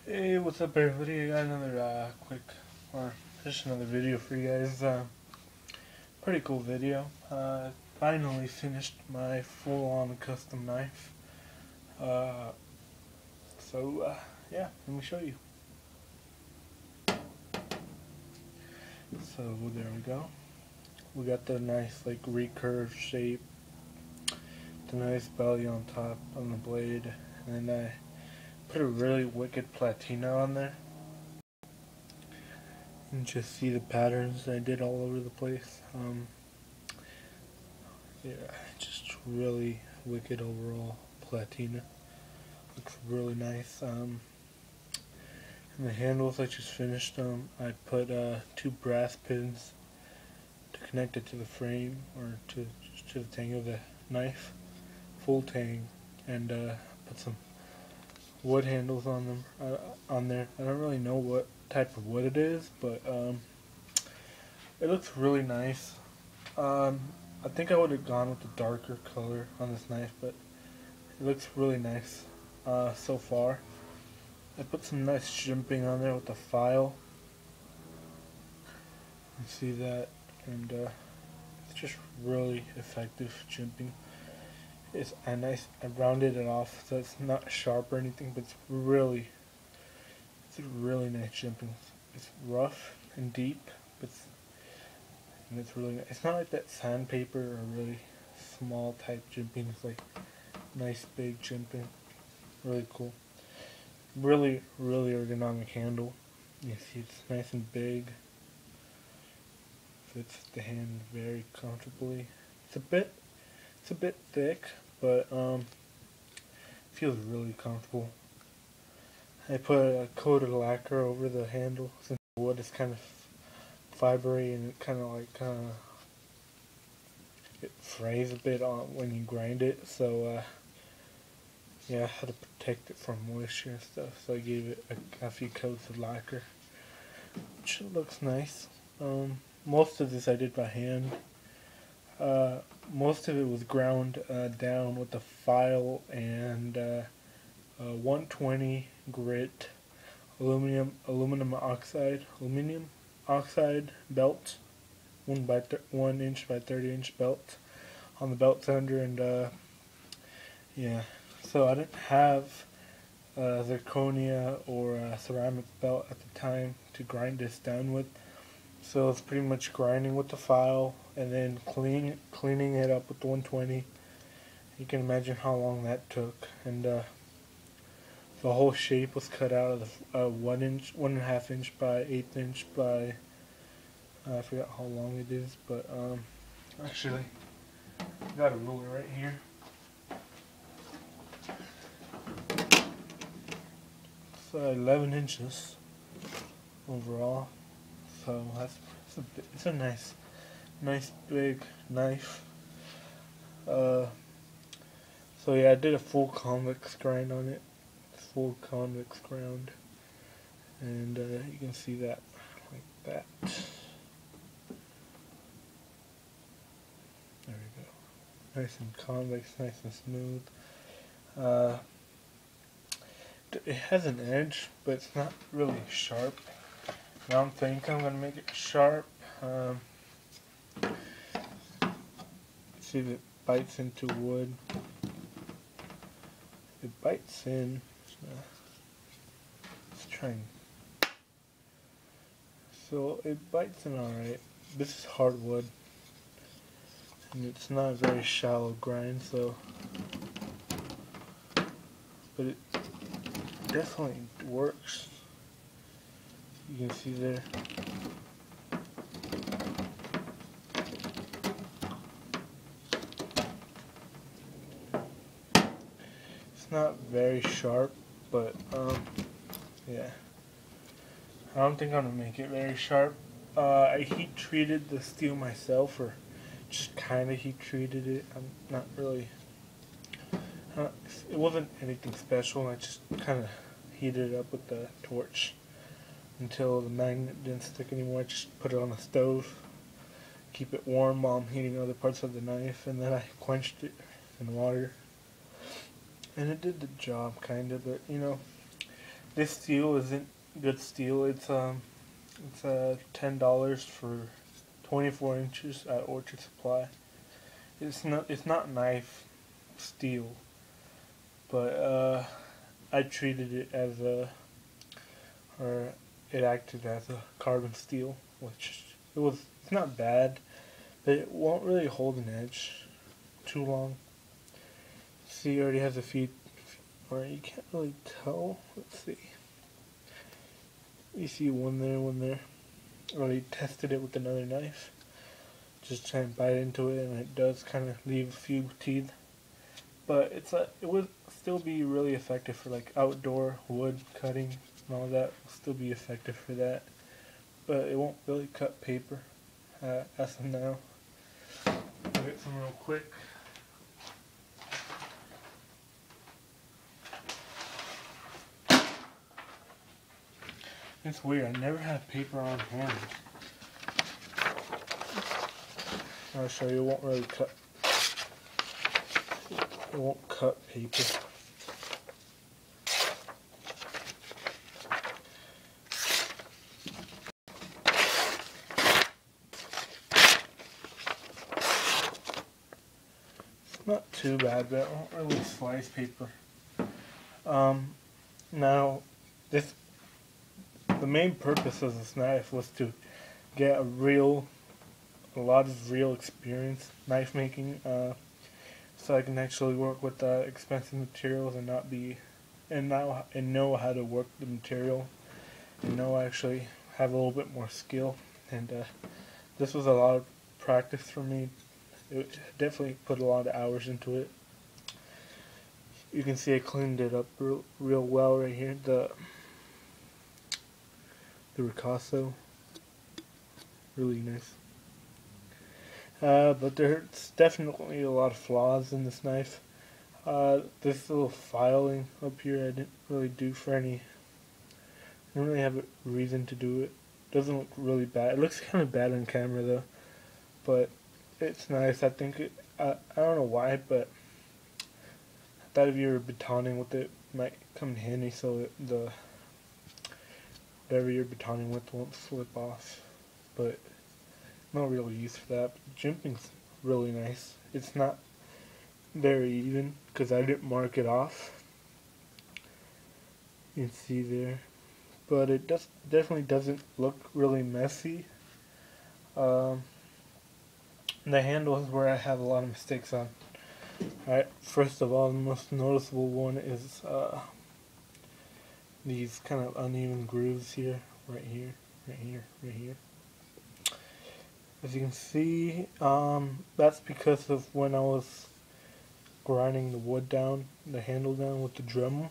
Hey, what's up everybody? I got another just another video for you guys. Pretty cool video. Finally finished my full-on custom knife. Uh, yeah, let me show you. So there we go. We got the nice like recurve shape, the nice belly on top on the blade, and then I put a really wicked platina on there. And just see the patterns I did all over the place. Yeah, just really wicked overall platina. Looks really nice. And the handles I just finished them. I put 2 brass pins to connect it to the frame or to the tang of the knife, full tang, and put some wood handles on them on there. I don't really know what type of wood it is, but it looks really nice. I think I would have gone with the darker color on this knife, but it looks really nice so far. I put some nice jimping on there with the file. You see that, and it's just really effective jimping. It's a nice. I rounded it off so it's not sharp or anything, but it's a really nice jimping. It's rough and deep, but it's really nice. It's not like that sandpaper or really small type jimping. It's like nice big jimping. Really cool. Really ergonomic handle. You see it's nice and big. Fits the hand very comfortably. It's a bit thick, but feels really comfortable. I put a coat of lacquer over the handle since the wood is kind of fibery and it kind of it frays a bit on when you grind it. So yeah, I had to protect it from moisture and stuff. So I gave it a few coats of lacquer, which looks nice. Most of this I did by hand. Most of it was ground down with the file and 120 grit aluminum oxide belt, 1 inch by 30 inch belt on the belt sander, and yeah. So I didn't have zirconia or a ceramic belt at the time to grind this down with. So it's pretty much grinding with the file and then cleaning it up with the 120. You can imagine how long that took, and the whole shape was cut out of the 1.5 inch by 1/8 inch by I forgot how long it is, but actually I got a ruler right here. It's 11 inches overall. So it's a nice big knife. So yeah, I did a full convex grind on it, and you can see that like that. There we go. Nice and convex, nice and smooth. It has an edge, but it's not really sharp. I don't think I'm gonna make it sharp. See if it bites into wood. It bites in. Let's try. So it bites in alright. This is hardwood, and it's not a very shallow grind, so. But it definitely works. You can see there. It's not very sharp, but yeah. I don't think I'm gonna make it very sharp. I heat treated the steel myself, or just kind of heat treated it. I'm not really. It wasn't anything special. I just kind of heated it up with the torch until the magnet didn't stick anymore. I just put it on the stove, keep it warm while I'm heating other parts of the knife, and then I quenched it in water. And it did the job, kind of, but you know, this steel isn't good steel. It's $10 for 24 inches at Orchard Supply. It's not knife steel, but I treated it as or it acted as a carbon steel, which it's not bad, but it won't really hold an edge too long. See, it already has a few, or you can't really tell. Let's see. You see one there. I already tested it with another knife. Just try and bite into it, and it does kind of leave a few teeth. But it would still be really effective for like outdoor wood cutting and all that. Will still be effective for that, but it won't really cut paper as of now. I'll get some real quick. It's weird. I never have paper on hand. I'll show you. It won't really cut. It won't cut paper. It's not too bad, but it won't really slice paper. Now, the main purpose of this knife was to get a lot of real experience knife making, so I can actually work with expensive materials and know how to work the material, and actually have a little bit more skill. And this was a lot of practice for me. It definitely put a lot of hours into it. You can see I cleaned it up real well right here. The ricasso, really nice. But there's definitely a lot of flaws in this knife. This little filing up here I didn't really do for any. I don't really have a reason to do it. Doesn't look really bad. It looks kind of bad on camera though, but it's nice. I think I don't know why, but I thought if you were batoning with it might come in handy, so whatever you're batoning with won't slip off. But no real use for that. But jimping's really nice. It's not very even because I didn't mark it off. You can see there, but it definitely doesn't look really messy. The handle is where I have a lot of mistakes on. Alright, first of all, the most noticeable one is these kind of uneven grooves here, right here, right here, right here. As you can see, that's because of when I was grinding the wood down, the handle down with the Dremel.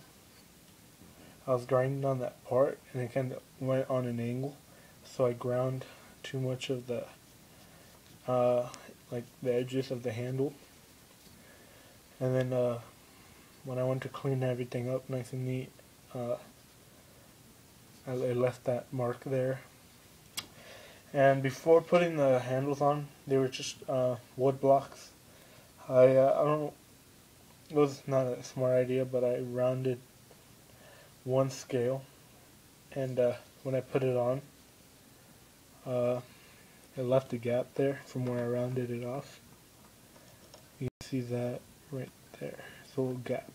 I was grinding on that part, and it kind of went on an angle, so I ground too much of the like the edges of the handle. And then when I went to clean everything up nice and neat, I left that mark there. And before putting the handles on, they were just wood blocks. I don't know, it was not a smart idea, but I rounded one scale, and when I put it on, it left a gap there from where I rounded it off. You can see that right there. It's a little gap.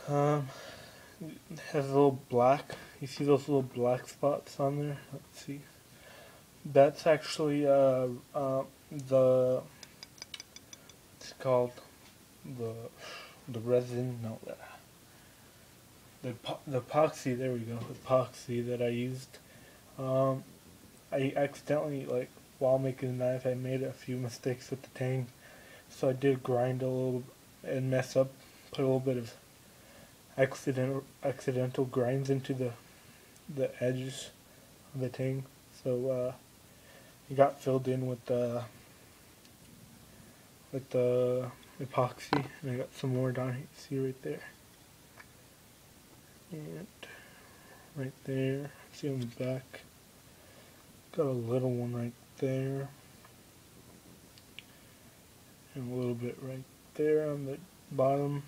It has a little black. You see those little black spots on there? Let's see. That's actually it's called the resin. No, the epoxy. There we go. Epoxy that I used. I accidentally, like, while making the knife, I made a few mistakes with the tang, so I did grind a little and mess up, put a little bit of accidental grinds into the edges of the tang, so it got filled in with the epoxy, and I got some more down here. See right there, and right there. See on the back. Got a little one right there, and a little bit right there on the bottom.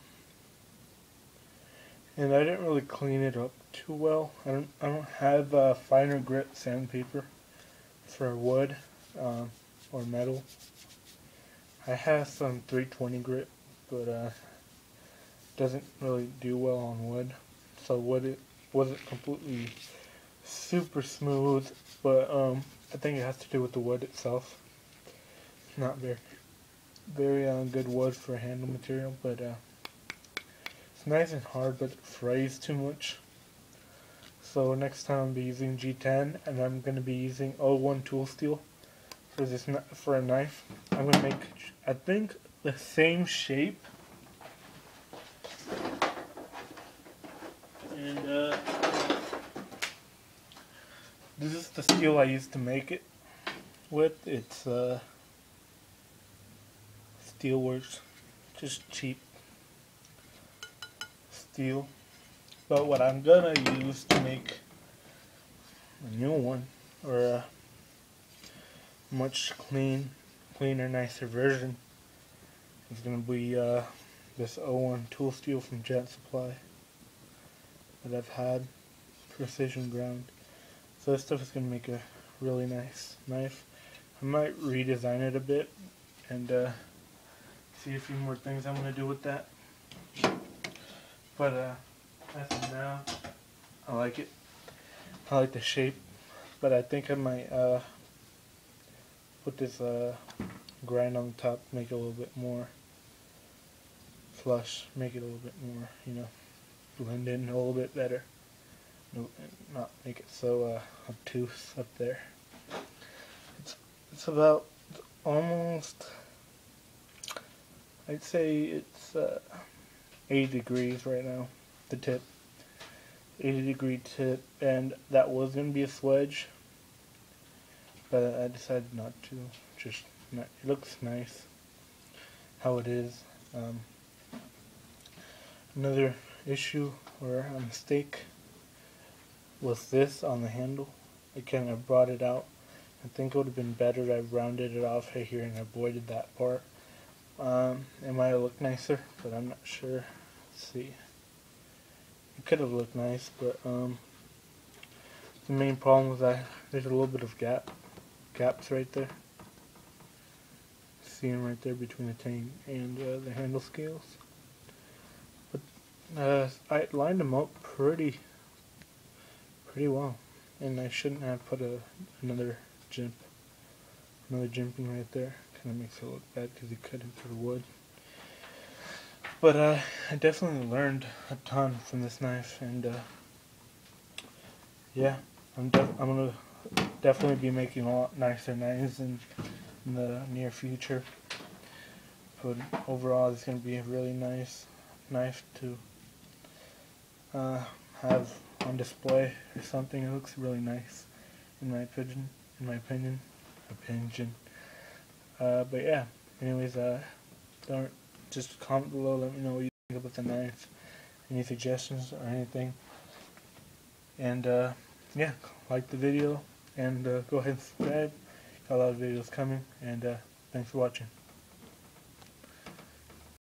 and I didn't really clean it up too well. I don't have finer grit sandpaper for wood or metal. I have some 320 grit, but doesn't really do well on wood. So wood it wasn't completely super smooth, but I think it has to do with the wood itself. It's not very good wood for handle material, but it's nice and hard, but it frays too much. So next time I'll be using G10, and I'm going to be using O1 tool steel for for a knife. I'm going to make, I think, the same shape, and this is the steel I used to make it with. It's Steelworks, just cheap steel. But what I'm gonna use to make a new one, or a much cleaner, nicer version, is gonna be this O1 tool steel from Jet Supply that I've had, precision ground. So this stuff is gonna make a really nice knife. I might redesign it a bit and see a few more things I'm gonna do with that. But as of now, I like it. I like the shape, but I think I might put this grind on the top, make it a little bit more flush, make it a little bit more, blend in a little bit better. Not make it so obtuse up there. It's about almost, I'd say it's 80 degrees right now, the tip. 80-degree tip, and that was going to be a swedge, but I decided not to. It looks nice how it is. Another issue or a mistake was this on the handle. I kind of brought it out. I think it would have been better to have rounded it off right here and avoided that part. It might have looked nicer, but I'm not sure. Let's see. It could have looked nice, but the main problem was that there's a little bit of gaps right there. See them right there between the tank and the handle scales. But I lined them up pretty well, and I shouldn't have put another jimping right there. Kind of makes it look bad because you cut into the wood. But I definitely learned a ton from this knife, and yeah, I'm gonna definitely be making a lot nicer knives in the near future. But overall, it's gonna be a really nice knife to have on display or something. It looks really nice, in my opinion. But yeah. Anyways, don't. Just comment below, let me know what you think about the knife, any suggestions or anything. And yeah, like the video, and go ahead and subscribe. Got a lot of videos coming, and thanks for watching.